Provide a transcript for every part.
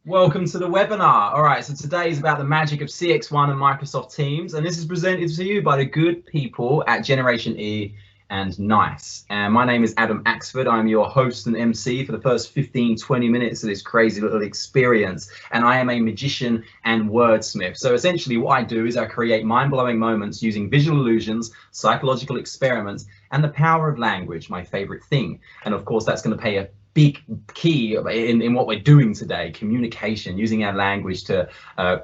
Welcome to the webinar. All right, so today is about the magic of CX1 and Microsoft Teams, and this is presented to you by the good people at Generation E and NICE. And my name is Adam Axford. I'm your host and MC for the first 15-20 minutes of this crazy little experience, and I am a magician and wordsmith. So essentially what I do is I create mind-blowing moments using visual illusions, psychological experiments, and the power of language, my favorite thing. And of course, that's going to play a big key in what we're doing today: communication, using our language to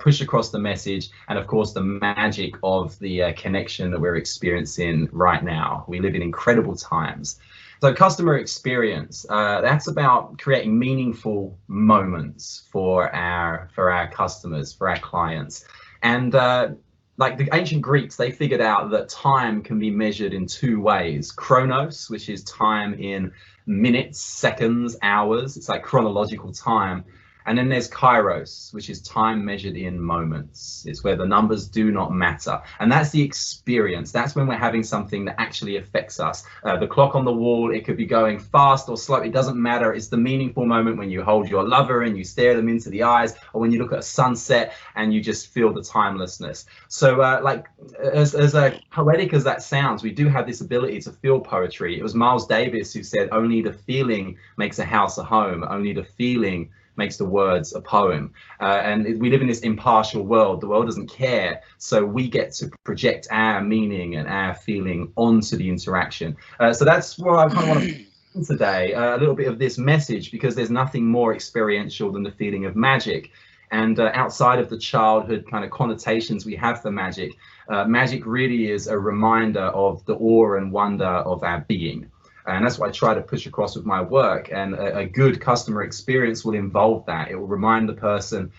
push across the message, and of course the magic of the connection that we're experiencing right now. We live in incredible times. So customer experience, that's about creating meaningful moments for our customers, for our clients. And like the ancient Greeks, they figured out that time can be measured in two ways: chronos, which is time in minutes, seconds, hours. It's like chronological time. And then there's kairos, which is time measured in moments. It's where the numbers do not matter. And that's the experience. That's when we're having something that actually affects us. The clock on the wall, it could be going fast or slow. It doesn't matter. It's the meaningful moment when you hold your lover and you stare them into the eyes, or when you look at a sunset and you just feel the timelessness. So like as poetic as that sounds, we do have this ability to feel poetry. It was Miles Davis who said, "Only the feeling makes a house a home. Only the feeling makes the words a poem." And we live in this impartial world. The world doesn't care, so we get to project our meaning and our feeling onto the interaction. So that's what I kind of want to today, a little bit of this message, because there's nothing more experiential than the feeling of magic. And outside of the childhood kind of connotations we have for magic, magic really is a reminder of the awe and wonder of our being. And that's what I try to push across with my work. And a good customer experience will involve that. It will remind the person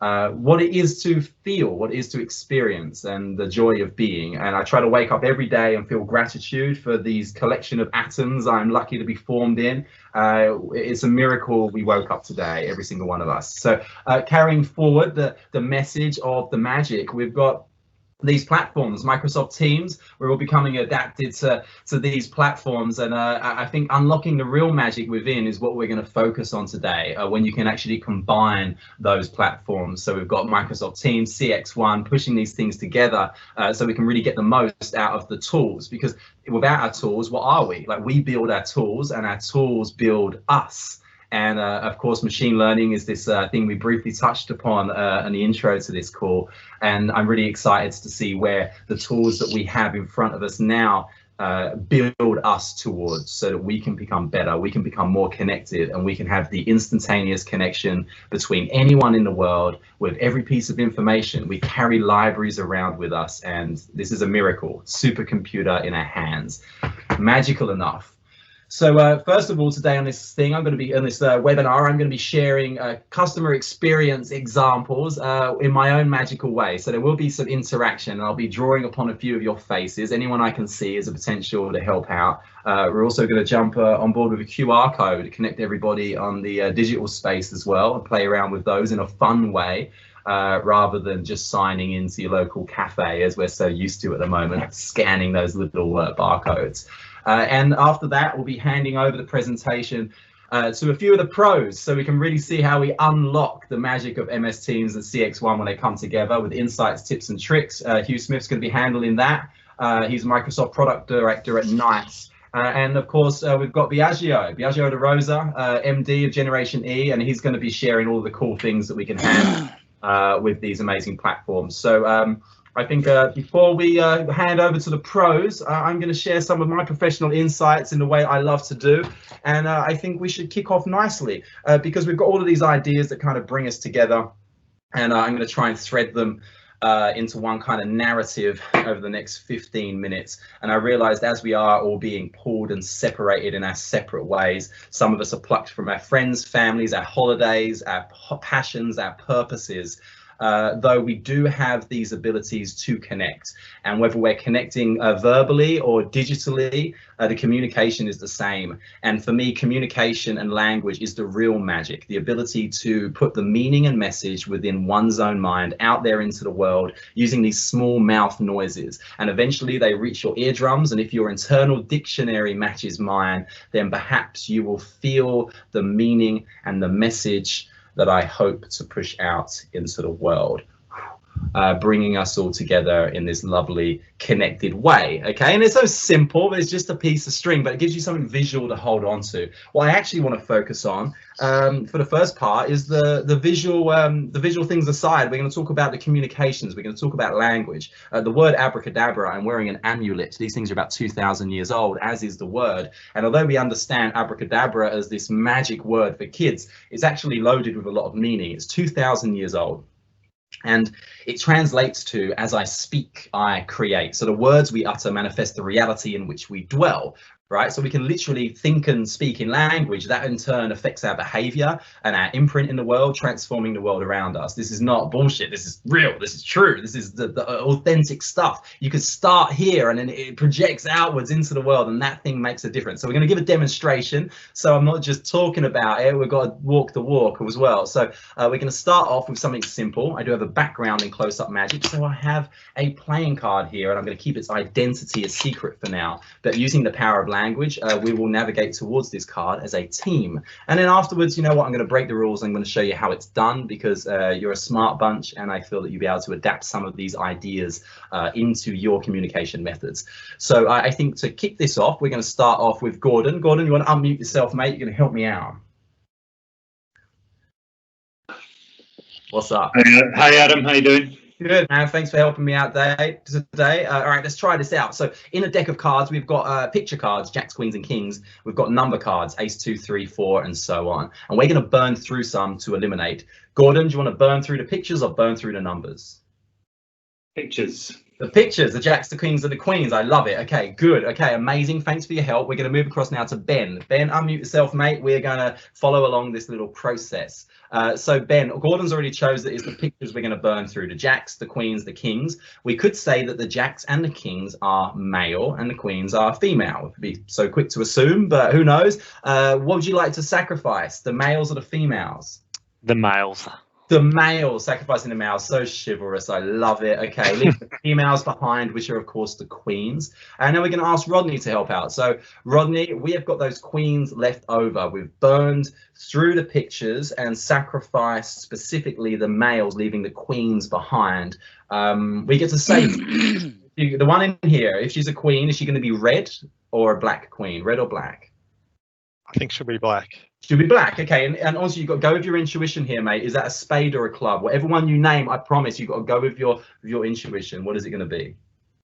what it is to feel, what it is to experience, and the joy of being. And I try to wake up every day and feel gratitude for these collection of atoms I'm lucky to be formed in. It's a miracle we woke up today, every single one of us. So carrying forward the message of the magic, we've got these platforms, Microsoft Teams. We're all becoming adapted to these platforms, and I think unlocking the real magic within is what we're going to focus on today, when you can actually combine those platforms. So we've got Microsoft Teams, CX1, pushing these things together so we can really get the most out of the tools, because without our tools, what are we? Like, we build our tools and our tools build us. And of course, machine learning is this thing we briefly touched upon in the intro to this call. And I'm really excited to see where the tools that we have in front of us now build us towards, so that we can become better, we can become more connected, and we can have the instantaneous connection between anyone in the world with every piece of information. We carry libraries around with us, and this is a miracle. Supercomputer in our hands. Magical enough. So first of all, today on this thing, I'm going to be on this webinar, I'm going to be sharing customer experience examples in my own magical way. So there will be some interaction, and I'll be drawing upon a few of your faces. Anyone I can see is a potential to help out. We're also going to jump on board with a QR code to connect everybody on the digital space as well, and play around with those in a fun way. Rather than just signing into your local cafe, as we're so used to at the moment, scanning those little barcodes. And after that, we'll be handing over the presentation to a few of the pros, so we can really see how we unlock the magic of MS Teams and CX1 when they come together, with insights, tips, and tricks. Hugh Smith's going to be handling that. He's Microsoft Product Director at NICE. And of course, we've got Biagio De Rosa, MD of Generation E, and he's going to be sharing all the cool things that we can handle with these amazing platforms. So I think before we hand over to the pros, I'm going to share some of my professional insights in the way I love to do. And I think we should kick off nicely because we've got all of these ideas that kind of bring us together. And I'm going to try and thread them into one kind of narrative over the next 15 minutes. And I realized, as we are all being pulled and separated in our separate ways, some of us are plucked from our friends, families, our holidays, our passions, our purposes. Though we do have these abilities to connect, and whether we're connecting verbally or digitally, the communication is the same. And for me, communication and language is the real magic, the ability to put the meaning and message within one's own mind out there into the world using these small mouth noises, and eventually they reach your eardrums. And if your internal dictionary matches mine, then perhaps you will feel the meaning and the message that I hope to push out into the world. Bringing us all together in this lovely connected way. Okay, and it's so simple, but it's just a piece of string, but it gives you something visual to hold on to. What I actually want to focus on for the first part is the visual things aside. We're going to talk about the communications. We're going to talk about language. The word abracadabra, I'm wearing an amulet. These things are about 2,000 years old, as is the word. And although we understand abracadabra as this magic word for kids, it's actually loaded with a lot of meaning. It's 2,000 years old. And it translates to, as I speak, I create. So the words we utter manifest the reality in which we dwell, right? So we can literally think and speak in language that in turn affects our behavior and our imprint in the world, transforming the world around us. This is not bullshit. This is real. This is true. This is the authentic stuff. You can start here and then it projects outwards into the world, and that thing makes a difference. So we're going to give a demonstration. So I'm not just talking about it. We've got to walk the walk as well. So we're going to start off with something simple. I do have a background in close-up magic. So I have a playing card here, and I'm going to keep its identity a secret for now. But using the power of language, we will navigate towards this card as a team. And then afterwards, you know what, I'm going to break the rules. I'm going to show you how it's done, because you're a smart bunch, and I feel that you'll be able to adapt some of these ideas into your communication methods. So I think to kick this off, we're going to start off with Gordon. Gordon, you want to unmute yourself, mate? You're going to help me out. What's up? Hey Adam, how you doing? Good, man. Thanks for helping me out today. All right, let's try this out. So in a deck of cards, we've got picture cards, jacks, queens, and kings. We've got number cards, ace, 2, 3, 4, and so on. And we're going to burn through some to eliminate. Gordon, do you want to burn through the pictures or burn through the numbers? Pictures. The pictures, the jacks, the kings, and the queens. I love it. Okay, good. Okay, amazing. Thanks for your help. We're going to move across now to Ben. Ben, unmute yourself, mate. We're going to follow along this little process. So Ben, Gordon's already chose that it's the pictures we're going to burn through, the jacks, the queens, the kings. We could say that the jacks and the kings are male and the queens are female. It would be so quick to assume, but who knows? What would you like to sacrifice, the males or the females? The males. The males, sacrificing the males, so chivalrous. I love it. Okay, leave the females behind, which are of course the queens. And then we're going to ask Rodney to help out. So Rodney, we have got those queens left over. We've burned through the pictures and sacrificed specifically the males, leaving the queens behind. We get to say the one in here, if she's a queen, is she going to be red or a black queen? Red or black? I think she'll be black. She'll be black. Okay, and also you've got to go with your intuition here, mate. Is that a spade or a club? Whatever one you name, I promise you've got to go with your intuition. What is it going to be?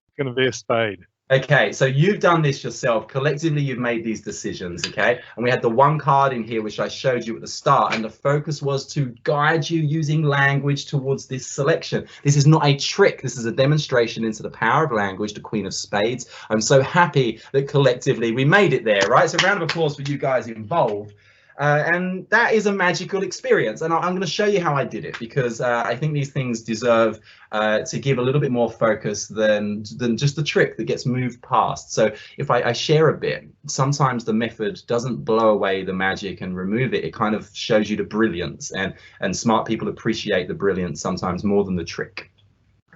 It's going to be a spade. Okay, so you've done this yourself. Collectively, you've made these decisions, okay? And we had the one card in here, which I showed you at the start, and the focus was to guide you using language towards this selection. This is not a trick. This is a demonstration into the power of language, the Queen of Spades. I'm so happy that collectively we made it there, right? So round of applause for you guys involved. And that is a magical experience, and I'm going to show you how I did it, because I think these things deserve to give a little bit more focus than just the trick that gets moved past. So if I share a bit, sometimes the method doesn't blow away the magic and remove it. It kind of shows you the brilliance, and smart people appreciate the brilliance sometimes more than the trick.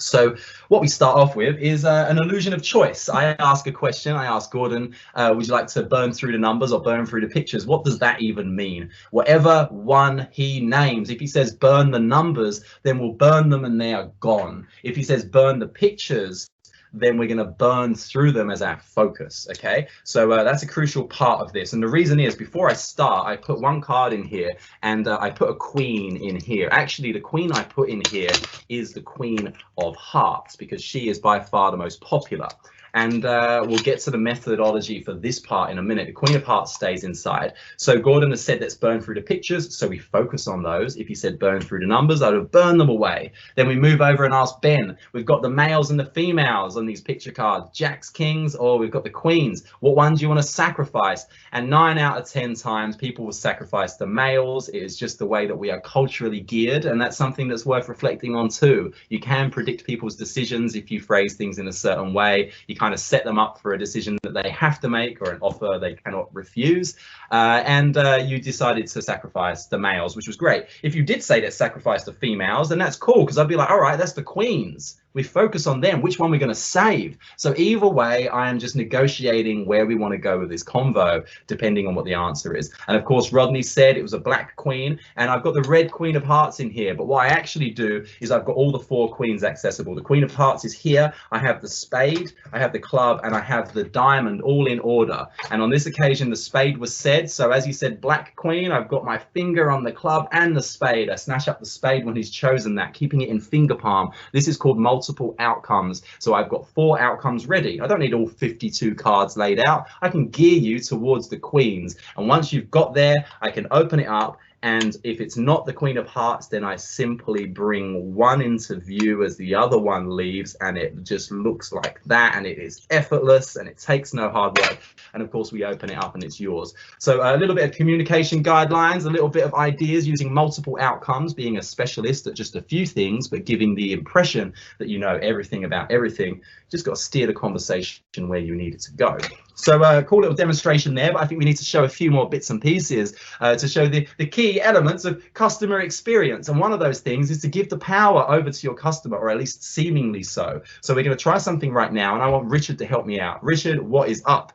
So what we start off with is an illusion of choice. I ask a question. I ask Gordon, would you like to burn through the numbers or burn through the pictures? What does that even mean? Whatever one he names. If he says burn the numbers, then we'll burn them and they are gone. If he says burn the pictures, then we're going to burn through them as our focus. Okay, so that's a crucial part of this, and the reason is, before I start, I put one card in here, and I put a queen in here. Actually, the queen I put in here is the Queen of Hearts, because she is by far the most popular. And we'll get to the methodology for this part in a minute. The Queen of Hearts stays inside. So Gordon has said let's burn through the pictures, so we focus on those. If he said burn through the numbers, I would have burned them away. Then we move over and ask Ben. We've got the males and the females on these picture cards, jacks, kings, or we've got the queens. What one do you want to sacrifice? And 9 out of 10 times people will sacrifice the males. It is just the way that we are culturally geared, and that's something that's worth reflecting on too. You can predict people's decisions if you phrase things in a certain way. You kind of set them up for a decision that they have to make or an offer they cannot refuse. And you decided to sacrifice the males, which was great. If you did say let's sacrifice the females, then that's cool, because I'd be like, all right, that's the queens. we focus on them, which one we're going to save. So either way, I am just negotiating where we want to go with this convo, depending on what the answer is. And of course, Rodney said it was a black queen, and I've got the red queen of hearts in here. But what I actually do is I've got all the 4 queens accessible. The queen of hearts is here. I have the spade, I have the club, and I have the diamond all in order. And on this occasion, the spade was said. So as he said, black queen, I've got my finger on the club and the spade. I snatch up the spade when he's chosen that, keeping it in finger palm. This is called multiple outcomes. So I've got 4 outcomes ready. I don't need all 52 cards laid out. I can gear you towards the queens. And once you've got there, I can open it up. And if it's not the queen of hearts, then I simply bring one into view as the other one leaves, and it just looks like that, and it is effortless and it takes no hard work. And of course we open it up and it's yours. So a little bit of communication guidelines, a little bit of ideas using multiple outcomes, being a specialist at just a few things, but giving the impression that you know everything about everything. Just got to steer the conversation where you need it to go. So cool little demonstration there, but I think we need to show a few more bits and pieces to show the key elements of customer experience. And one of those things is to give the power over to your customer, or at least seemingly so. So we're going to try something right now, and I want Richard to help me out. Richard, what is up?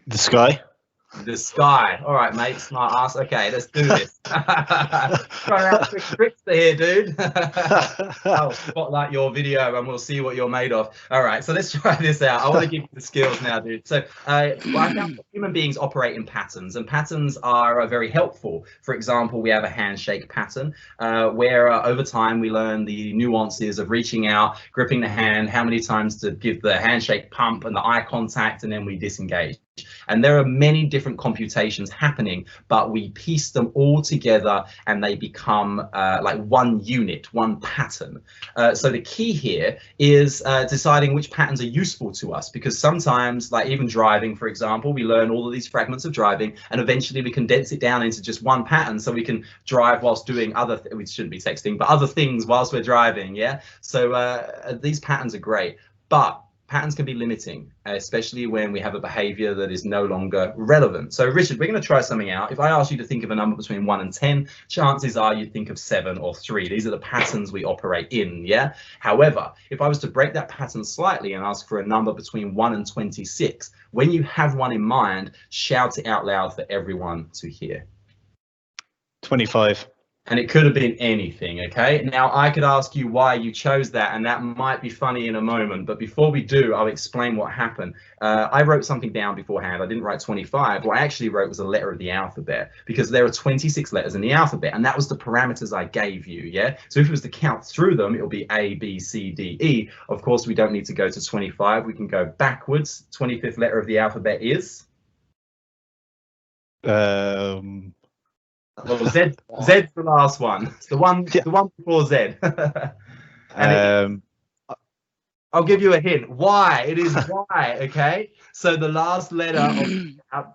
The sky. The sky. All right, mate. Smart ass. Okay, let's do this. Try out quick tricks here, dude. I'll spotlight your video and we'll see what you're made of. All right, so let's try this out. I want to give you the skills now, dude. So I found that human beings operate in patterns, and patterns are very helpful. For example, we have a handshake pattern where over time we learn the nuances of reaching out, gripping the hand, how many times to give the handshake pump and the eye contact, and then we disengage. And there are many different computations happening, but we piece them all together and they become like one unit, one pattern. So the key here is deciding which patterns are useful to us, because sometimes, like even driving, for example, we learn all of these fragments of driving and eventually we condense it down into just one pattern, so we can drive whilst doing we shouldn't be texting, but other things whilst we're driving. Yeah. So these patterns are great, but patterns can be limiting, especially when we have a behavior that is no longer relevant. So Richard, we're going to try something out. If I ask you to think of a number between 1 and 10, chances are you'd think of 7 or 3. These are the patterns we operate in, yeah? However, if I was to break that pattern slightly and ask for a number between 1 and 26, when you have one in mind, shout it out loud for everyone to hear. 25. And it could have been anything, okay? Now, I could ask you why you chose that, and that might be funny in a moment. But before we do, I'll explain what happened. I wrote something down beforehand. I didn't write 25. What I actually wrote was a letter of the alphabet, because there are 26 letters in the alphabet, and that was the parameters I gave you, yeah? So if it was to count through them, it'll be A, B, C, D, E. Of course, we don't need to go to 25. We can go backwards. 25th letter of the alphabet is? Well, Zed's the last one. It's the one before Z. I'll give you a hint. Y. It is Y. Okay. So the last letter,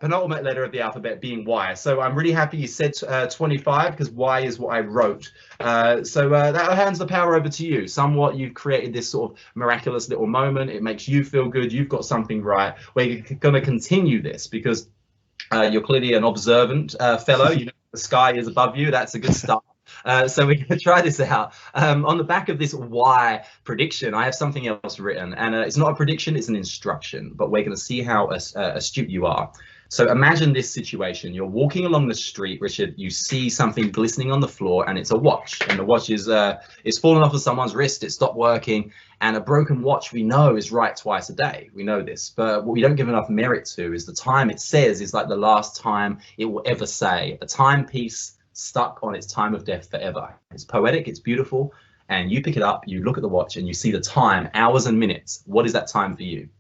penultimate letter of the alphabet being Y. So I'm really happy you said 25, because Y is what I wrote. So that hands the power over to you. Somewhat, you've created this sort of miraculous little moment. It makes you feel good. You've got something right. We're going to continue this because you're clearly an observant fellow. You know the sky is above you. That's a good start. So we're going to try this out. On the back of this Y prediction, I have something else written, and it's not a prediction, it's an instruction, but we're going to see how astute you are. So imagine this situation. You're walking along the street, Richard, you see something glistening on the floor, and it's a watch, and the watch is it's fallen off of someone's wrist, it stopped working, and a broken watch we know is right twice a day. We know this, but what we don't give enough merit to is the time it says is like the last time it will ever say. A timepiece stuck on its time of death forever. It's poetic, it's beautiful, and you pick it up, you look at the watch, and you see the time, hours and minutes. What is that time for you?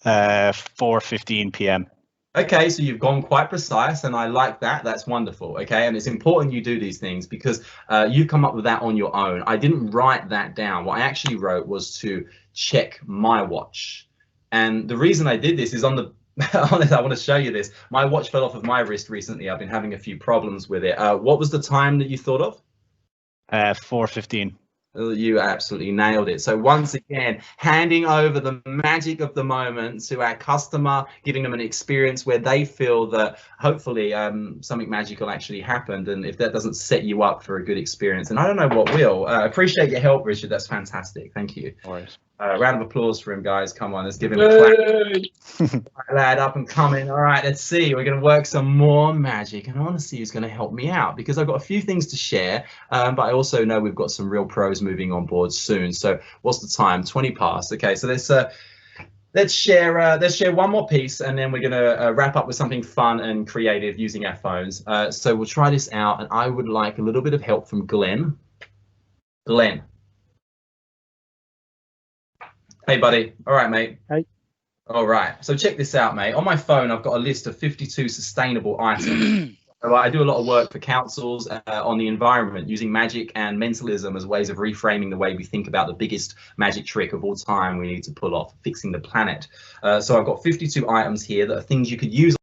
4:15 p.m. Okay, so you've gone quite precise, and I like that. That's wonderful. Okay, and it's important you do these things because you've come up with that on your own. I didn't write that down. What I actually wrote was to check my watch, and the reason I did this is on the honest, I want to show you this. My watch fell off of my wrist recently. I've been having a few problems with it. What was the time that you thought of? 4:15. You absolutely nailed it. So once again, handing over the magic of the moment to our customer, giving them an experience where they feel that hopefully something magical actually happened. And if that doesn't set you up for a good experience, and I don't know what will. Appreciate your help, Richard. That's fantastic. Thank you. No worries. Round of applause for him, guys. Come on, let's give him a clap. Lad, up and coming. All right, let's see. We're going to work some more magic, and I want to see who's going to help me out because I've got a few things to share, but I also know we've got some real pros moving on board soon. So what's the time? 20 past. Okay, so let's share one more piece, and then we're going to wrap up with something fun and creative using our phones. So we'll try this out, and I would like a little bit of help from Glenn. Glenn. Hey, buddy. All right, mate. Hey. All right. So check this out, mate. On my phone, I've got a list of 52 sustainable items. So I do a lot of work for councils on the environment using magic and mentalism as ways of reframing the way we think about the biggest magic trick of all time we need to pull off, fixing the planet. So I've got 52 items here that are things you could use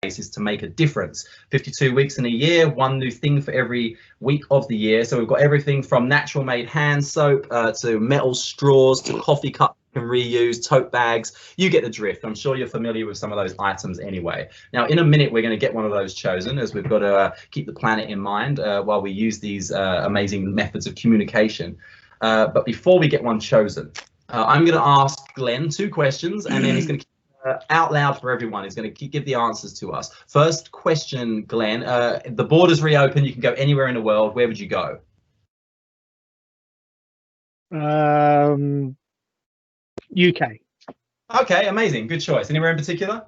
is to make a difference. 52 weeks in a year, one new thing for every week of the year. So we've got everything from natural made hand soap to metal straws to coffee cups you can reuse, tote bags. You get the drift. I'm sure you're familiar with some of those items anyway. Now in a minute we're going to get one of those chosen, as we've got to keep the planet in mind while we use these amazing methods of communication. But before we get one chosen, I'm going to ask Glenn 2 questions, and then he's going to out loud for everyone. He's going to give the answers to us. First question, Glenn. The borders reopen. You can go anywhere in the world. Where would you go? UK. Okay, amazing. Good choice. Anywhere in particular?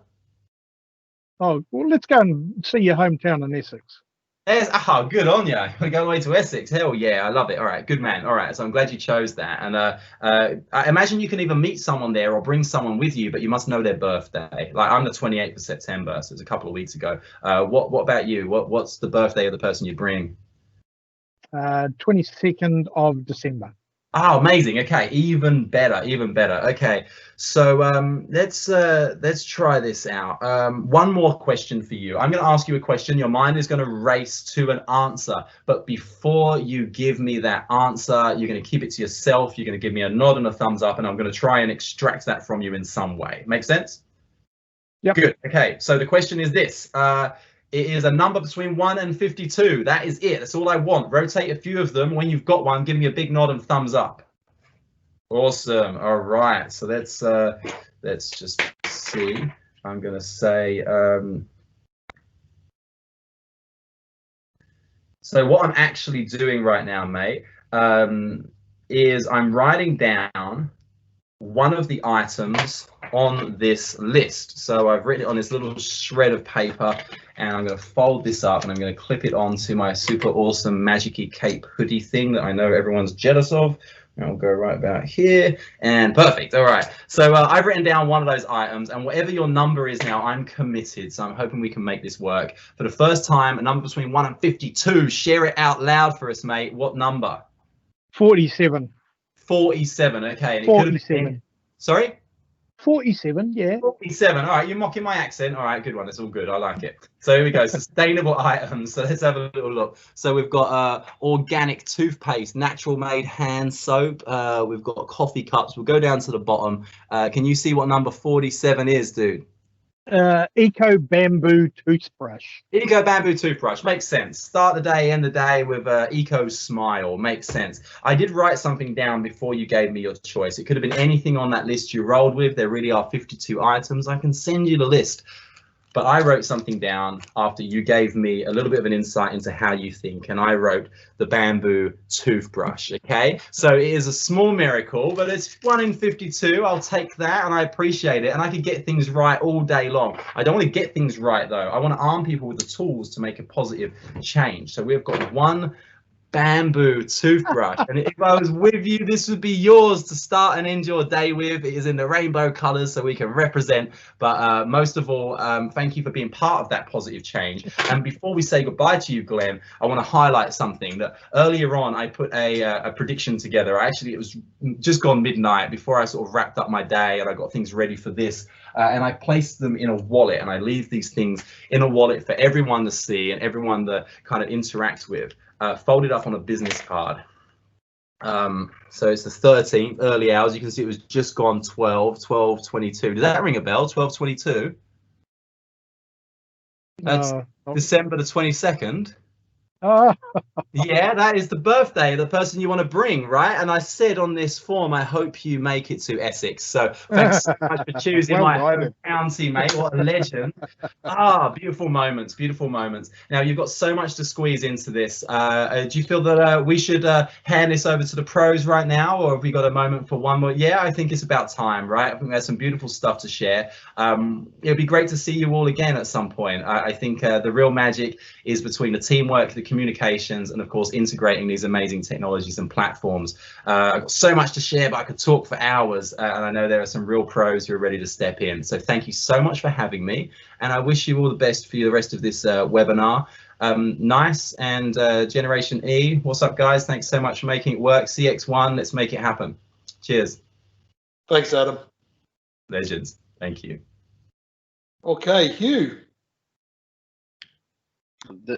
Oh, well, let's go and see your hometown in Essex. Good on you. We're going away to Essex. Hell yeah, I love it. All right, good man. All right, so I'm glad you chose that. And I imagine you can either meet someone there or bring someone with you, but you must know their birthday. Like I'm the 28th of September, so it's a couple of weeks ago. What about you? What's the birthday of the person you bring? 22nd of December. Oh, amazing. Okay, even better, even better. Okay, so let's try this out. One more question for you. I'm going to ask you a question. Your mind is going to race to an answer, but before you give me that answer, you're going to keep it to yourself. You're going to give me a nod and a thumbs up, and I'm going to try and extract that from you in some way. Make sense? Yep. Good. Okay, so the question is this. It is a number between 1 and 52. That is it. That's all I want. Rotate a few of them. When you've got one, give me a big nod and thumbs up. Awesome. All right. So let's just see. I'm going to say. So what I'm actually doing right now, mate, is I'm writing down one of the items on this list. So I've written it on this little shred of paper, and I'm going to fold this up and I'm going to clip it onto my super awesome Magic-y Cape hoodie thing that I know everyone's jealous of. And I'll go right about here, and perfect. All right, so I've written down one of those items, and whatever your number is now, I'm committed. So I'm hoping we can make this work. For the first time, a number between 1 and 52. Share it out loud for us, mate. What number? 47. 47. Okay. And 47. Sorry? 47, yeah. 47. All right, you're mocking my accent. All right, good one. It's all good. I like it. So here we go. Sustainable items. So let's have a little look. So we've got organic toothpaste, natural made hand soap. We've got coffee cups. We'll go down to the bottom. Can you see what number 47 is, dude? Eco bamboo toothbrush. Eco bamboo toothbrush makes sense. Start the day, end the day with eco smile. Makes sense. I did write something down before you gave me your choice. It could have been anything on that list you rolled with. There really are 52 items. I can send you the list. But I wrote something down after you gave me a little bit of an insight into how you think, and I wrote the bamboo toothbrush. Okay, so it is a small miracle, but it's 1 in 52. I'll take that, and I appreciate it. And I could get things right all day long. I don't want to get things right though. I want to arm people with the tools to make a positive change. So we've got one bamboo toothbrush, and if I was with you, this would be yours to start and end your day with. It is in the rainbow colors so we can represent, but most of all, thank you for being part of that positive change. And before we say goodbye to you, Glenn, I want to highlight something that earlier on I put a prediction together. It was just gone midnight before I sort of wrapped up my day and I got things ready for this, and I placed them in a wallet, and I leave these things in a wallet for everyone to see and everyone to kind of interact with. Folded up on a business card. So it's the 13th, early hours. You can see it was just gone 12:22. Does that ring a bell? 12:22. That's December the 22nd. Yeah, that is the birthday of the person you want to bring, right? And I said on this form, I hope you make it to Essex. So thanks so much for choosing my home county, mate. What a legend. Beautiful moments, beautiful moments. Now, you've got so much to squeeze into this. Do you feel that we should hand this over to the pros right now, or have we got a moment for one more? Yeah, I think it's about time, right? I think there's some beautiful stuff to share. It'd be great to see you all again at some point. I think the real magic is between the teamwork, the communications, and of course integrating these amazing technologies and platforms. I've got so much to share, but I could talk for hours, and I know there are some real pros who are ready to step in. So thank you so much for having me, and I wish you all the best for the rest of this webinar. Nice and Generation E, what's up, guys? Thanks so much for making it work. CX1, let's make it happen. Cheers. Thanks, Adam. Legends. Thank you. Okay, Hugh.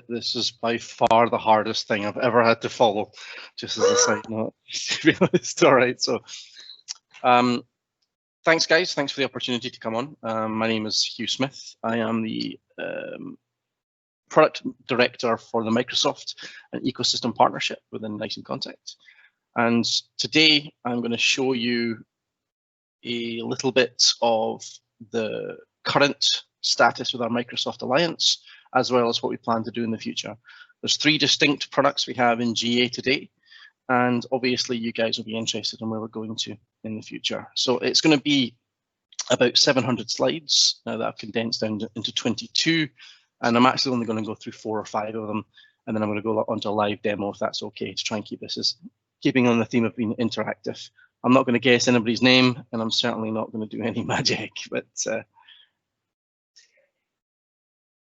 This is by far the hardest thing I've ever had to follow, just as a side note. To be honest, all right. So, thanks, guys. Thanks for the opportunity to come on. My name is Hugh Smith. I am the product director for the Microsoft and ecosystem partnership within inContact. And today, I'm going to show you a little bit of the current status with our Microsoft Alliance, as well as what we plan to do in the future. There's 3 distinct products we have in GA today, and obviously you guys will be interested in where we're going to in the future. So it's going to be about 700 slides that I've condensed down into 22, and I'm actually only going to go through 4 or 5 of them, and then I'm going to go onto a live demo if that's okay, to try and keep this as keeping on the theme of being interactive. I'm not going to guess anybody's name, and I'm certainly not going to do any magic, but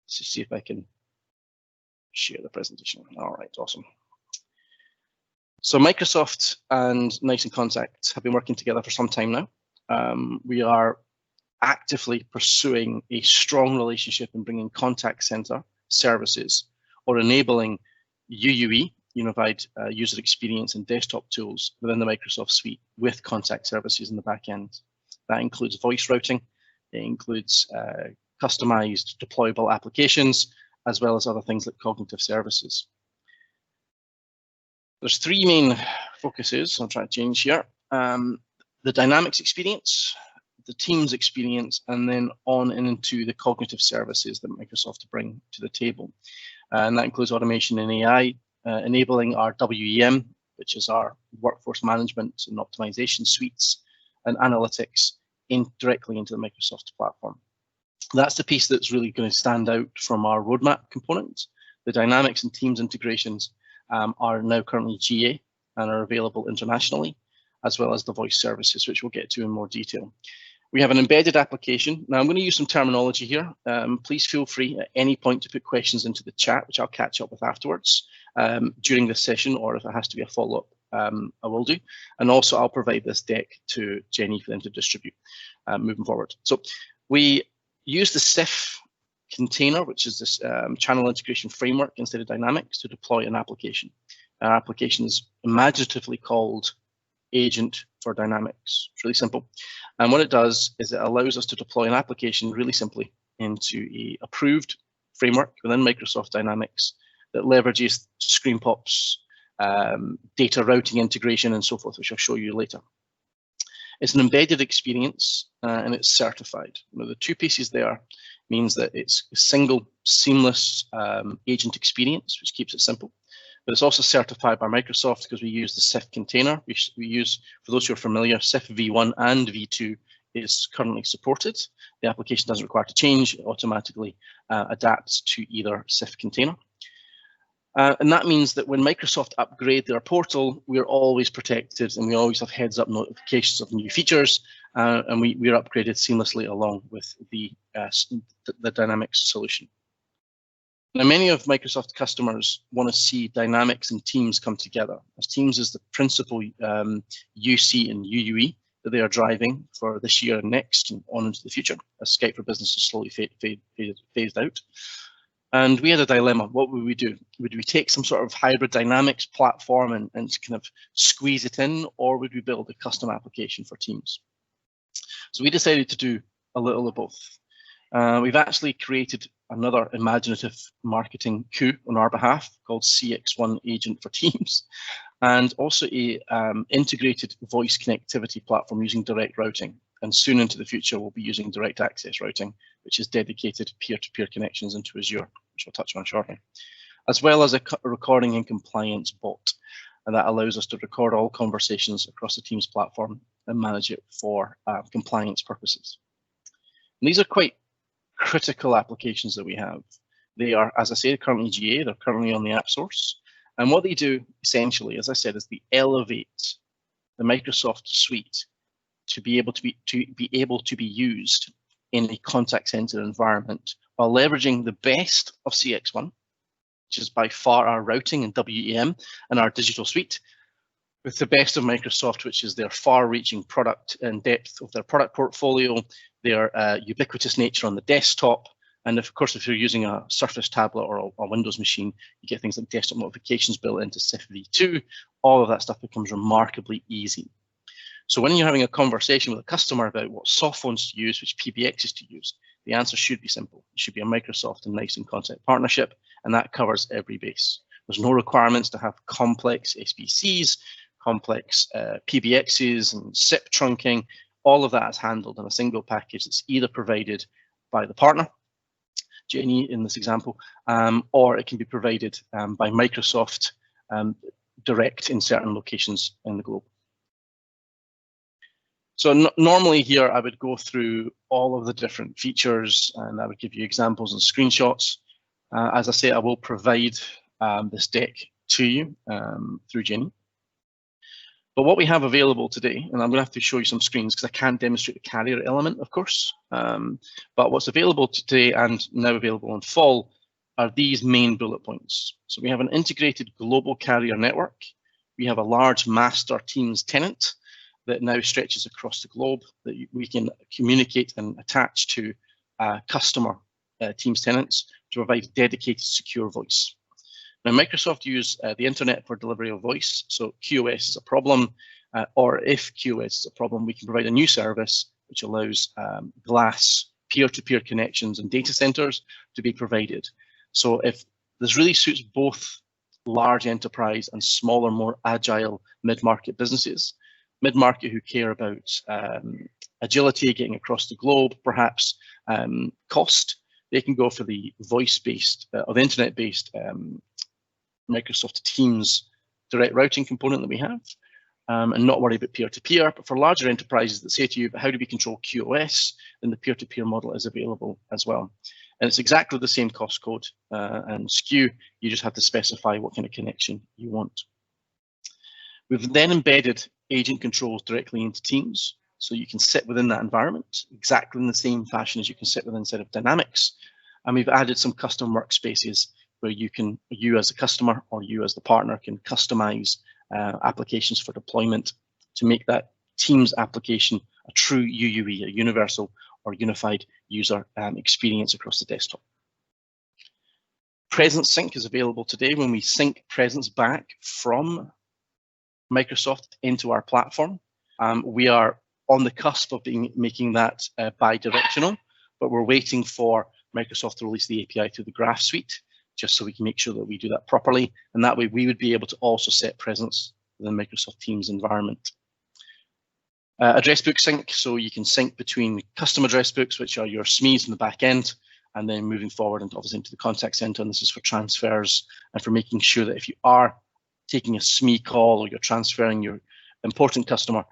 let's just see if I can share the presentation. All right, awesome. So Microsoft and inContact have been working together for some time now. We are actively pursuing a strong relationship in bringing contact center services or enabling UUE, Unified User Experience and desktop tools within the Microsoft suite with contact services in the back end. That includes voice routing, it includes customized deployable applications, as well as other things like cognitive services. There's 3 main focuses. I'll try to change here. The Dynamics experience, the Teams experience, and then on and into the cognitive services that Microsoft bring to the table. And that includes automation and AI, enabling our WEM, which is our workforce management and optimization suites, and analytics directly into the Microsoft platform. That's the piece that's really going to stand out from our roadmap components. The Dynamics and Teams integrations are now currently GA and are available internationally, as well as the voice services, which we'll get to in more detail. We have an embedded application. Now I'm going to use some terminology here. Please feel free at any point to put questions into the chat, which I'll catch up with afterwards during this session, or if it has to be a follow-up, I will do. And also I'll provide this deck to Jenny for them to distribute moving forward. So we use the CIF container, which is this channel integration framework instead of Dynamics, to deploy an application. Our application is imaginatively called Agent for Dynamics. It's really simple. And what it does is it allows us to deploy an application really simply into an approved framework within Microsoft Dynamics that leverages screen pops, data routing integration, and so forth, which I'll show you later. It's an embedded experience and it's certified. You know, the 2 pieces there means that it's a single seamless agent experience, which keeps it simple. But it's also certified by Microsoft because we use the CIF container. We use, for those who are familiar, CIF v1 and v2 is currently supported. The application doesn't require to change, it automatically adapts to either CIF container. And that means that when Microsoft upgrade their portal, we're always protected and we always have heads-up notifications of new features, and we're upgraded seamlessly along with the Dynamics solution. Now, many of Microsoft customers want to see Dynamics and Teams come together, as Teams is the principal UC and UUE that they are driving for this year and next and on into the future, as Skype for Business is slowly phased out. And we had a dilemma. What would we do? Would we take some sort of hybrid dynamics platform and kind of squeeze it in, or would we build a custom application for Teams? So we decided to do a little of both. We've actually created another imaginative marketing coup on our behalf called CX1 Agent for Teams, and also a integrated voice connectivity platform using direct routing. And soon into the future, we'll be using direct access routing, which is dedicated peer-to-peer connections into Azure, which I'll touch on shortly, as well as a recording and compliance bot. And that allows us to record all conversations across the Teams platform and manage it for compliance purposes. And these are quite critical applications that we have. They are, as I say, currently GA, they're currently on the app source. And what they do essentially, as I said, is they elevate the Microsoft suite to be able to be used in a contact center environment while leveraging the best of CX1, which is by far our routing and WEM and our digital suite, with the best of Microsoft, which is their far-reaching product and depth of their product portfolio, their ubiquitous nature on the desktop, and of course, if you're using a Surface tablet or a Windows machine, you get things like desktop notifications built into CIF v2. All of that stuff becomes remarkably easy. So when you're having a conversation with a customer about what soft phones to use, which PBXs to use, the answer should be simple. It should be a Microsoft and nice inContact partnership, and that covers every base. There's no requirements to have complex SBCs, complex PBXs and SIP trunking. All of that is handled in a single package that's either provided by the partner, Jenny in this example, or it can be provided by Microsoft direct in certain locations in the globe. So normally here I would go through all of the different features and I would give you examples and screenshots. As I say, I will provide this deck to you through Jenny. But what we have available today, and I'm going to have to show you some screens because I can't demonstrate the carrier element, of course. But what's available today and now available in fall are these main bullet points. So we have an integrated global carrier network. We have a large master Teams tenant that now stretches across the globe that we can communicate and attach to customer Teams tenants to provide dedicated secure voice. Now, Microsoft use the internet for delivery of voice, so QoS is a problem, or if QoS is a problem, we can provide a new service which allows glass peer-to-peer connections and data centers to be provided. So if this really suits both large enterprise and smaller, more agile mid-market businesses, mid-market who care about agility, getting across the globe, perhaps cost, they can go for the voice-based or the internet-based Microsoft Teams direct routing component that we have, and not worry about peer-to-peer. But for larger enterprises that say to you, but how do we control QoS? Then the peer-to-peer model is available as well. And it's exactly the same cost code and SKU. You just have to specify what kind of connection you want. We've then embedded agent controls directly into Teams, so you can sit within that environment exactly in the same fashion as you can sit within inside of Dynamics. And we've added some custom workspaces where you as a customer or you as the partner can customize applications for deployment to make that Teams application a true UUE, a universal or unified user experience across the desktop. Presence sync is available today when we sync presence back from Microsoft into our platform. We are on the cusp of making that bi-directional, but we're waiting for Microsoft to release the API to the Graph Suite, just so we can make sure that we do that properly. And that way we would be able to also set presence within Microsoft Teams environment. Address book sync, so you can sync between custom address books, which are your SMEs in the back end, and then moving forward and obviously into the contact center. And this is for transfers and for making sure that if you are taking a SME call or you're transferring your important customer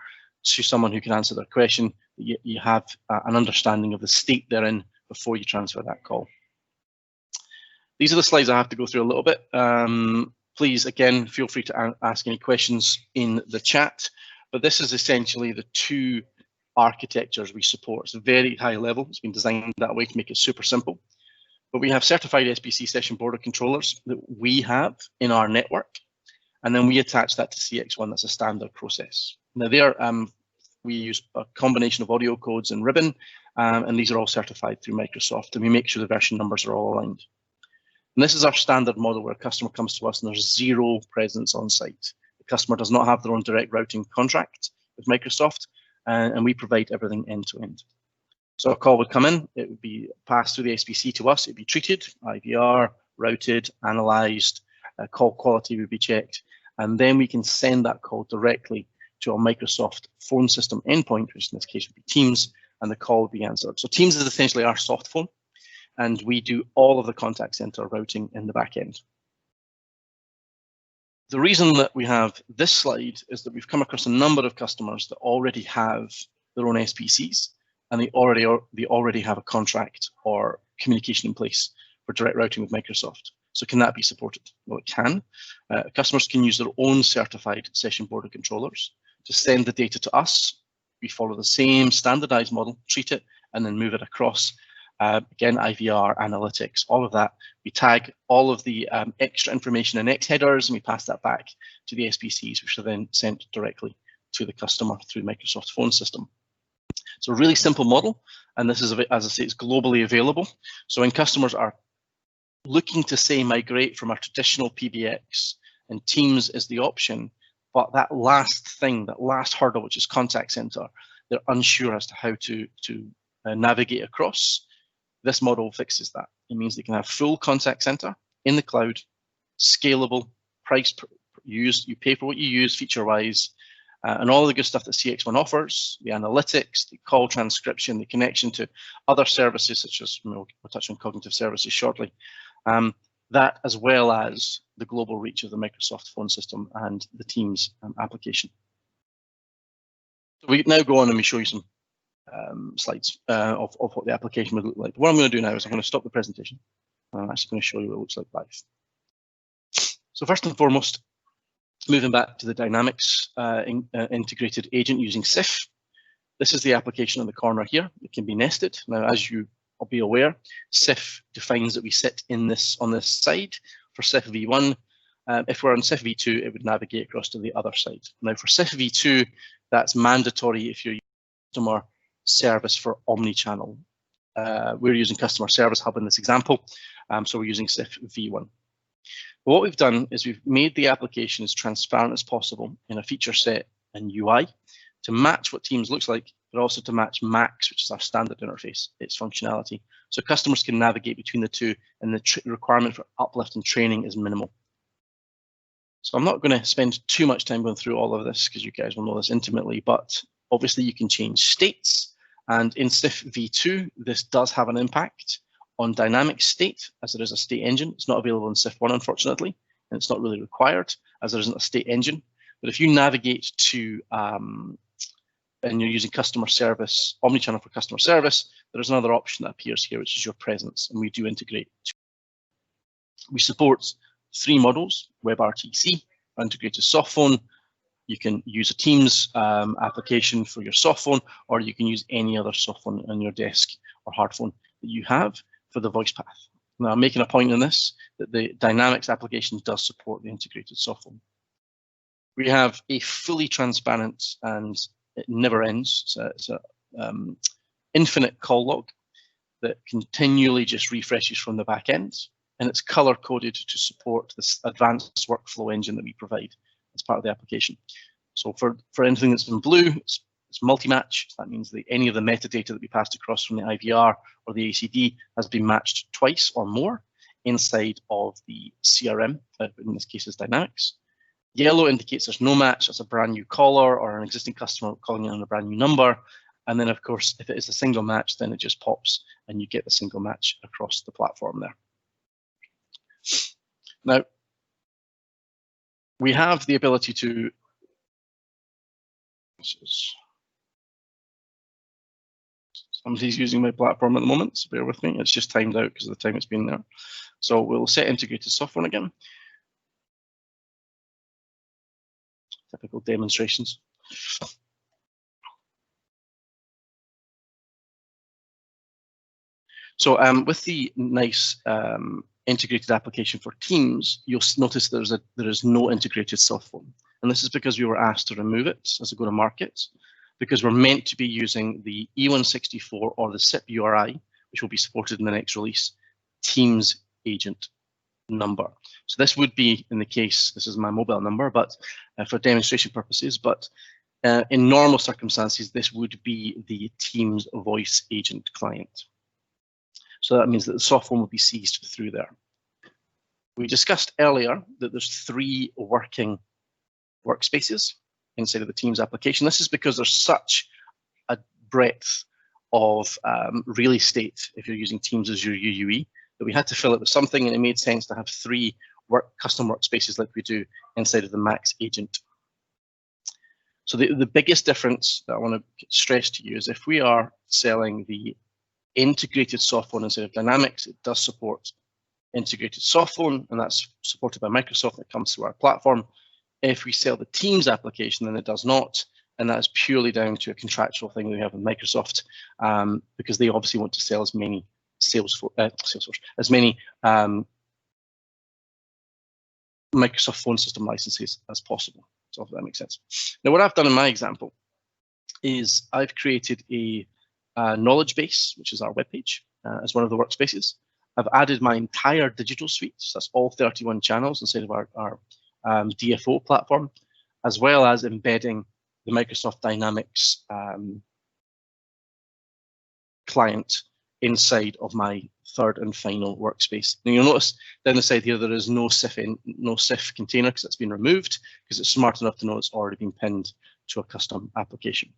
to someone who can answer their question, you have an understanding of the state they're in before you transfer that call. These are the slides I have to go through a little bit. Please, again, feel free to ask any questions in the chat. But this is essentially the two architectures we support. It's a very high level. It's been designed that way to make it super simple. But we have certified SBC session border controllers that we have in our network. And then we attach that to CX1. That's a standard process. Now there, we use a combination of audio codes and ribbon, and these are all certified through Microsoft. And we make sure the version numbers are all aligned. And this is our standard model where a customer comes to us and there's zero presence on site. The customer does not have their own direct routing contract with Microsoft, and we provide everything end to end. So a call would come in, it would be passed through the SBC to us, it'd be treated, IVR, routed, analyzed, call quality would be checked, and then we can send that call directly to a Microsoft phone system endpoint, which in this case would be Teams, and the call would be answered. So Teams is essentially our soft phone, and we do all of the contact center routing in the back end. The reason that we have this slide is that we've come across a number of customers that already have their own SPCs, and they already have a contract or communication in place for direct routing with Microsoft. So can that be supported? Well, it can. Customers can use their own certified session border controllers to send the data to us. We follow the same standardized model, treat it, and then move it across. Again, IVR, analytics, all of that. We tag all of the extra information in X headers, and we pass that back to the SPCs, which are then sent directly to the customer through Microsoft phone system. So a really simple model, and this is, as I say, it's globally available. So when customers are looking to, say, migrate from our traditional PBX and Teams is the option, but that last thing, that last hurdle, which is contact center, they're unsure as to how to navigate across. This model fixes that. It means they can have full contact center in the cloud, scalable, price per use, you pay for what you use feature-wise, and all the good stuff that CX1 offers, the analytics, the call transcription, the connection to other services, such as, we'll touch on cognitive services shortly, that as well as the global reach of the Microsoft phone system and the Teams application. So we now go on and we show you some slides of what the application would look like. What I'm going to do now is I'm going to stop the presentation, and I'm actually going to show you what it looks like live. So first and foremost, moving back to the Dynamics integrated agent using CIF. This is the application in the corner here. It can be nested. Now, as you will be aware, CIF defines that we sit in this on this side for CIF v1. If we're on CIF v2, it would navigate across to the other side. Now, for CIF v2, that's mandatory if you're using customer service for omni-channel. We're using Customer Service Hub in this example, so we're using CIF v1. But what we've done is we've made the application as transparent as possible in a feature set and UI to match what Teams looks like, but also to match Max, which is our standard interface, its functionality. So customers can navigate between the two, and the requirement for uplift and training is minimal. So I'm not going to spend too much time going through all of this because you guys will know this intimately, but obviously you can change states. And in CIF v2, this does have an impact on dynamic state, as there is a state engine. It's not available in CIF1, unfortunately, and it's not really required, as there isn't a state engine. But if you navigate to, and you're using customer service, omnichannel for customer service, there's another option that appears here, which is your presence, and we do integrate. We support 3 models, WebRTC, integrated softphone. You can use a Teams application for your softphone, or you can use any other softphone on your desk or hardphone that you have for the voice path. Now, I'm making a point in this, that the Dynamics application does support the integrated softphone. We have a fully transparent, and it never ends, so it's an infinite call log that continually just refreshes from the back end, and it's color coded to support this advanced workflow engine that we provide as part of the application. So for anything that's in blue, it's multi-match. So that means that any of the metadata that we passed across from the IVR or the ACD has been matched twice or more inside of the CRM, in this case is Dynamics. Yellow indicates there's no match, that's a brand new caller or an existing customer calling in on a brand new number. And then of course, if it is a single match, then it just pops and you get the single match across the platform there. Now, we have the ability to, somebody's using my platform at the moment, so bear with me. It's just timed out because of the time it's been there. So we'll set integrated software again. Typical demonstrations. So with the nice integrated application for Teams, you'll notice there is no integrated softphone. And this is because we were asked to remove it as a go-to-market, because we're meant to be using the E164 or the SIP URI, which will be supported in the next release, Teams agent. number. So this would be in the case, this is my mobile number, but for demonstration purposes, but in normal circumstances, this would be the Teams voice agent client. So that means that the software will be seized through there. We discussed earlier that there's 3 working workspaces inside of the Teams application. This is because there's such a breadth of real estate if you're using Teams as your UUE that we had to fill it with something, and it made sense to have 3 custom workspaces like we do inside of the Max agent. So the biggest difference that I want to stress to you is if we are selling the integrated softphone instead of Dynamics, it does support integrated softphone, and that's supported by Microsoft that comes through our platform. If we sell the Teams application, then it does not, and that is purely down to a contractual thing we have with Microsoft, because they obviously want to sell as many as many Microsoft phone system licenses as possible. So if that makes sense. Now, what I've done in my example is I've created a knowledge base, which is our webpage, as one of the workspaces. I've added my entire digital suite, so that's all 31 channels inside of our DFO platform, as well as embedding the Microsoft Dynamics client inside of my third and final workspace. Now you'll notice down the side here there is no CIF container because it's been removed because it's smart enough to know it's already been pinned to a custom application.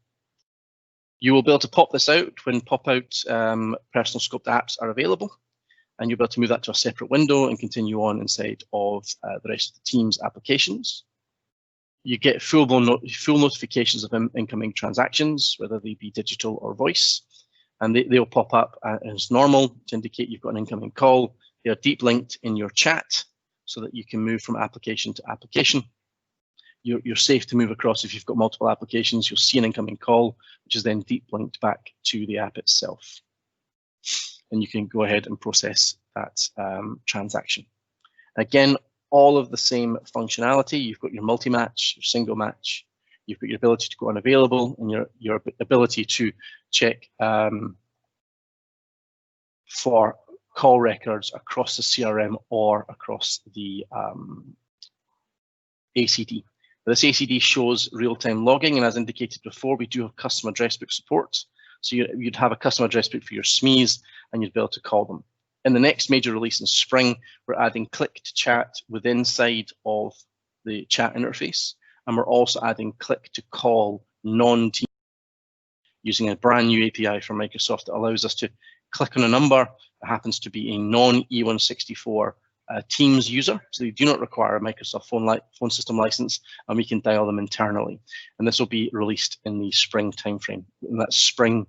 You will be able to pop this out when pop-out personal scoped apps are available, and you'll be able to move that to a separate window and continue on inside of the rest of the Teams applications. You get full notifications of incoming transactions, whether they be digital or voice, and they'll pop up as normal to indicate you've got an incoming call. They are deep linked in your chat so that you can move from application to application. You're safe to move across if you've got multiple applications. You'll see an incoming call, which is then deep linked back to the app itself. And you can go ahead and process that transaction. Again, all of the same functionality. You've got your multi-match, your single match, you've got your ability to go unavailable, and your ability to check for call records across the CRM or across the ACD. This ACD shows real-time logging, and as indicated before, we do have custom address book support. So you'd have a custom address book for your SMEs, and you'd be able to call them. In the next major release in spring, we're adding click to chat within inside of the chat interface, and we're also adding click to call non-team using a brand new API from Microsoft that allows us to click on a number that happens to be a non-E164 Teams user, so they do not require a Microsoft phone system license, and we can dial them internally. And this will be released in the spring timeframe, and that's spring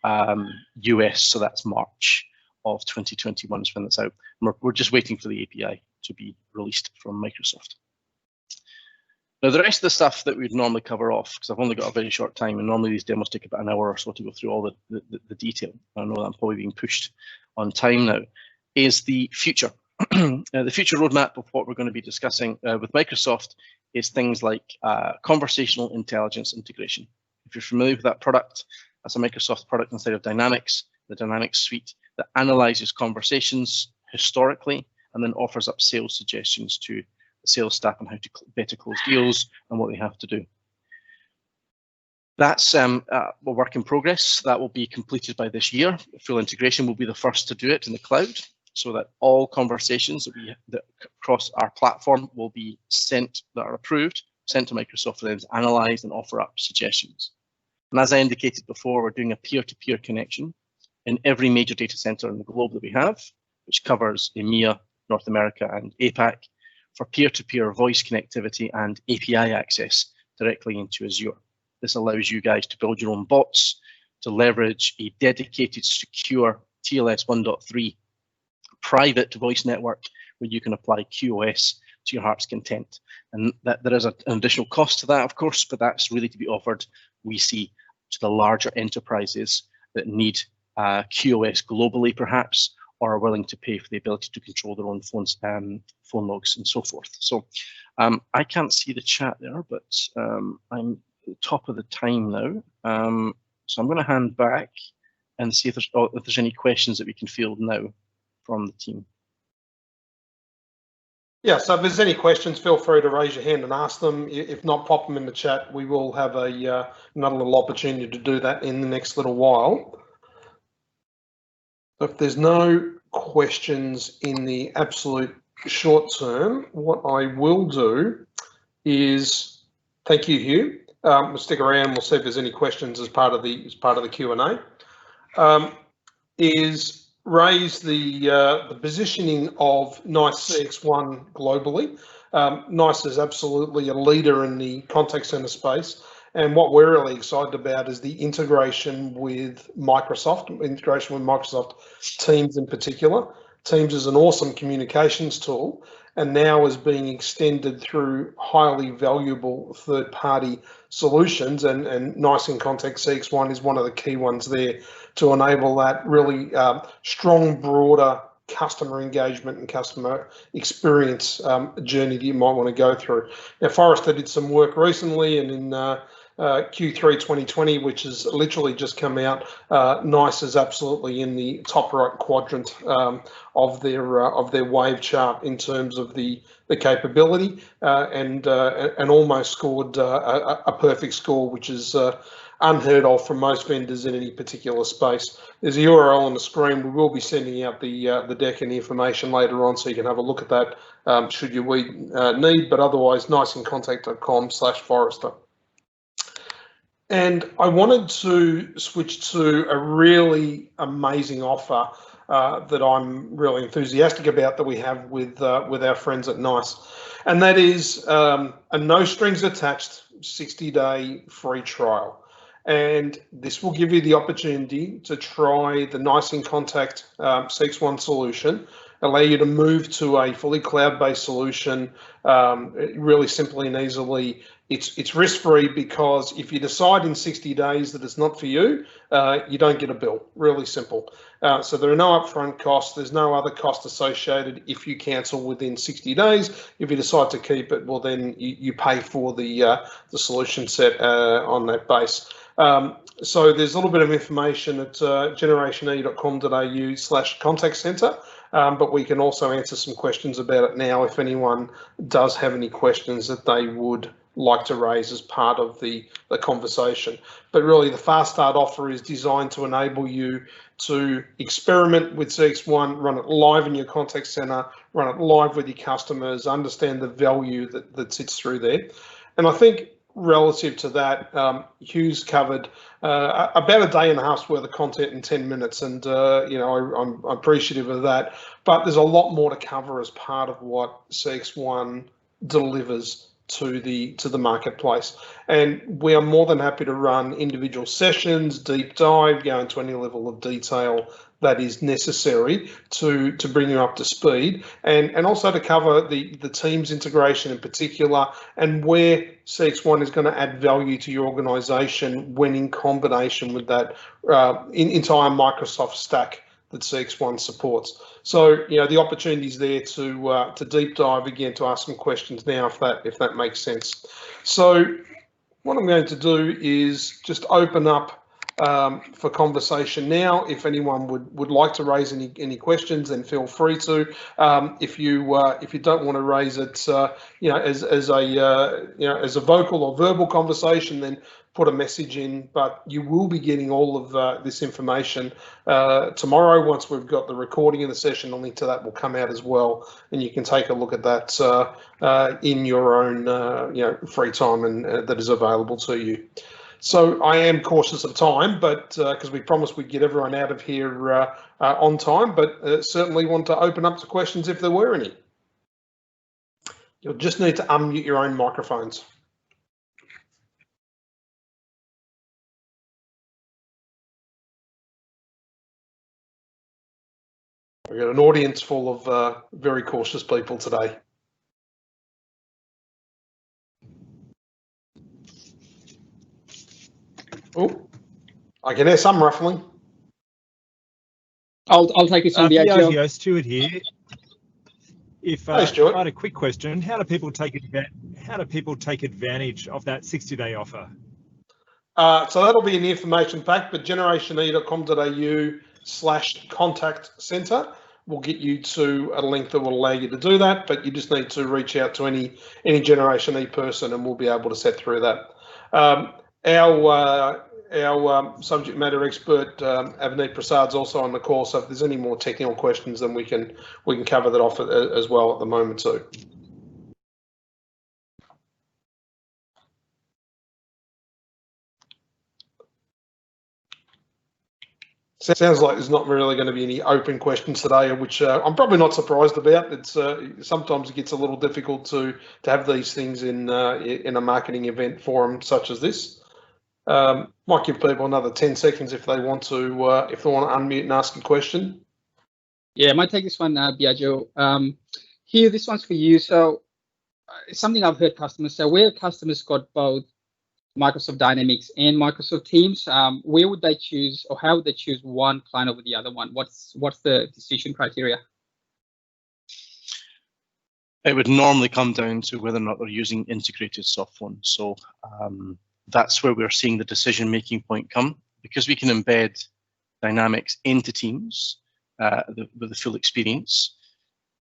US, so that's March of 2021 is when that's out. And we're just waiting for the API to be released from Microsoft. Now, the rest of the stuff that we'd normally cover off, because I've only got a very short time, and normally these demos take about an hour or so to go through all the detail. I know that I'm probably being pushed on time now, is the future. The future roadmap of what we're going to be discussing with Microsoft is things like conversational intelligence integration. If you're familiar with that product, that's a Microsoft product inside of Dynamics, the Dynamics suite that analyzes conversations historically and then offers up sales suggestions to the sales staff on how to better close deals and what they have to do. That's a work in progress. That will be completed by this year. Full integration will be the first to do it in the cloud, so that all conversations that across our platform will be sent, that are approved, sent to Microsoft for them to analyze and offer up suggestions. And as I indicated before, we're doing a peer-to-peer connection in every major data center in the globe that we have, which covers EMEA, North America, and APAC, for peer-to-peer voice connectivity and API access directly into Azure. This allows you guys to build your own bots, to leverage a dedicated, secure TLS 1.3 private voice network where you can apply QoS to your heart's content. And that there is an additional cost to that, of course, but that's really to be offered, we see, to the larger enterprises that need QoS globally, perhaps, or are willing to pay for the ability to control their own phones, phone logs and so forth. So I can't see the chat there, but I'm at the top of the time now. So I'm going to hand back and see if there's any questions that we can field now from the team. Yeah, so if there's any questions, feel free to raise your hand and ask them. If not, pop them in the chat. We will have another little opportunity to do that in the next little while. If there's no questions in the absolute short term, what I will do is, thank you, Hugh. We'll stick around. We'll see if there's any questions as part of the Q&A. Is raise the positioning of NICE CX1 globally. NICE is absolutely a leader in the contact center space, and what we're really excited about is the integration with Microsoft Teams in particular. Teams is an awesome communications tool, and now is being extended through highly valuable third-party solutions, and NICE inContact CX1 is one of the key ones there to enable that really strong, broader customer engagement and customer experience journey that you might want to go through. Now, Forrester did some work recently, and in Q3 2020, which has literally just come out, NICE is absolutely in the top right quadrant of their wave chart in terms of the capability, and almost scored a perfect score, which is unheard of from most vendors in any particular space. There's a URL on the screen. We will be sending out the deck and the information later on, so you can have a look at that should you need. But otherwise, niceincontact.com/Forrester. And I wanted to switch to a really amazing offer that I'm really enthusiastic about that we have with our friends at NICE, and that is a no strings attached 60-day free trial. And this will give you the opportunity to try the NICE inContact CX1 solution, allow you to move to a fully cloud-based solution really simply and easily. It's risk-free, because if you decide in 60 days that it's not for you, you don't get a bill. Really simple. So there are no upfront costs. There's no other cost associated if you cancel within 60 days. If you decide to keep it, well, then you pay for the solution set on that base. So there's a little bit of information at generatione.com.au/contact center, but we can also answer some questions about it now if anyone does have any questions that they would like to raise as part of the conversation. But really, the Fast Start offer is designed to enable you to experiment with CX1, run it live in your contact center, run it live with your customers, understand the value that sits through there. And I think relative to that, Hugh's covered about a day and a half's worth of content in 10 minutes, and I'm appreciative of that. But there's a lot more to cover as part of what CX1 delivers to the marketplace, and we are more than happy to run individual sessions, deep dive, go into any level of detail that is necessary to bring you up to speed, and also to cover the Teams integration in particular, and where CX1 is going to add value to your organization when in combination with that entire Microsoft stack that CX1 supports. So the opportunity is there to deep dive again, to ask some questions now if that makes sense. So what I'm going to do is just open up for conversation now. If anyone would like to raise any questions, then feel free to. If you don't want to raise it, as a vocal or verbal conversation, then put a message in. But you will be getting all of this information tomorrow once we've got the recording of the session. A link to that will come out as well, and you can take a look at that in your own free time and that is available to you. So I am cautious of time, but because we promised we'd get everyone out of here on time, but certainly want to open up to questions if there were any. You'll just need to unmute your own microphones. We've got an audience full of very cautious people today. Oh, I can hear some ruffling. I'll take us on the Diageo, Stuart here. Hey, Stuart. I had a quick question. How do people take advantage of that 60-day offer? So that'll be in the information pack, but generatione.com.au/contact center we'll get you to a link that will allow you to do that, but you just need to reach out to any Generation E person and we'll be able to set through that. Our subject matter expert, Avneet Prasad's also on the call, so if there's any more technical questions, then we can cover that off as well at the moment too. Sounds like there's not really going to be any open questions today, which I'm probably not surprised about. It's sometimes it gets a little difficult to have these things in a marketing event forum such as this. Might give people another 10 seconds if they want to unmute and ask a question. Yeah, I might take this one, Biagio. Here, this one's for you. So something I've heard customers say, where customers got both Microsoft Dynamics and Microsoft Teams, where would they choose, or how would they choose one client over the other one? What's the decision criteria? It would normally come down to whether or not they're using integrated soft phone. So that's where we're seeing the decision-making point come, because we can embed Dynamics into Teams with the full experience.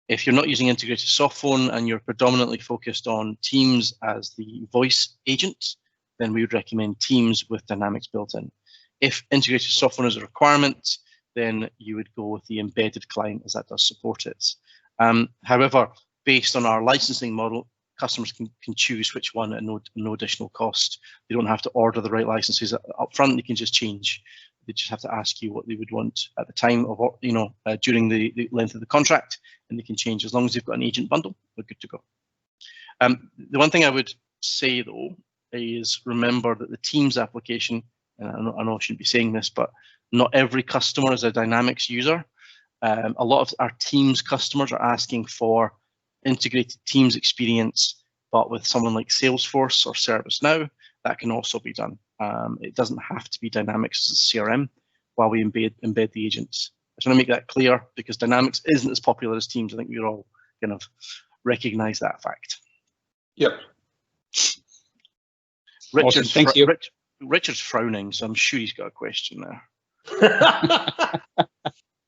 If you're not using integrated soft phone and you're predominantly focused on Teams as the voice agent, then we would recommend Teams with Dynamics built in. If integrated soft phone is a requirement, then you would go with the embedded client, as that does support it. However, based on our licensing model, customers can choose which one at no additional cost. They don't have to order the right licenses up front. They can just change. They just have to ask you what they would want at the time of, during the length of the contract, and they can change as long as they've got an agent bundle. They're good to go. The one thing I would say though is remember that the Teams application, and I know I shouldn't be saying this, but not every customer is a Dynamics user. A lot of our Teams customers are asking for integrated Teams experience, but with someone like Salesforce or ServiceNow, that can also be done. It doesn't have to be Dynamics as a CRM while we embed the agents. I just want to make that clear because Dynamics isn't as popular as Teams. I think we're all kind of recognize that fact. Yep. Awesome. Thank you. Richard's frowning, so I'm sure he's got a question there.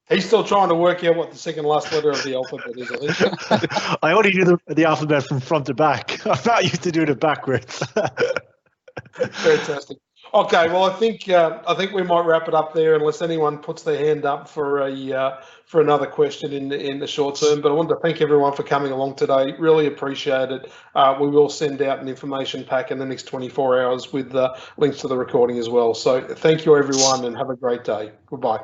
He's still trying to work out what the second last letter of the alphabet is, I think. I only do the alphabet from front to back. I'm not used to doing it backwards. Fantastic. Okay, well, I think we might wrap it up there, unless anyone puts their hand up for another question in the short term. But I wanted to thank everyone for coming along today. Really appreciate it. We will send out an information pack in the next 24 hours with links to the recording as well. So thank you, everyone, and have a great day. Goodbye.